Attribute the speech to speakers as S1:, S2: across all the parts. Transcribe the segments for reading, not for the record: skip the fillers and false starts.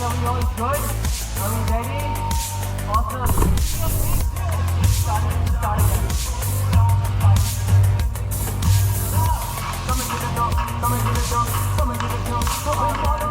S1: Cardio is good. Are we ready? Awesome. Start again. Come into the door. Come into the door. Come into the door. Come into the door.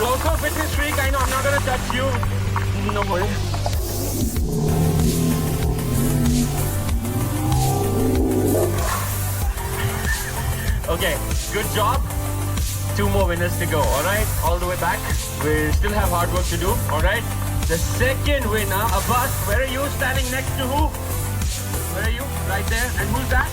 S2: Local fitness freak, I know I'm not gonna touch you. No worry. Okay, good job. 2 more winners to go, alright? All the way back. We still have hard work to do, alright? The second winner, Abbas, where are you? Standing next to who? Where are you? Right there. And who's that?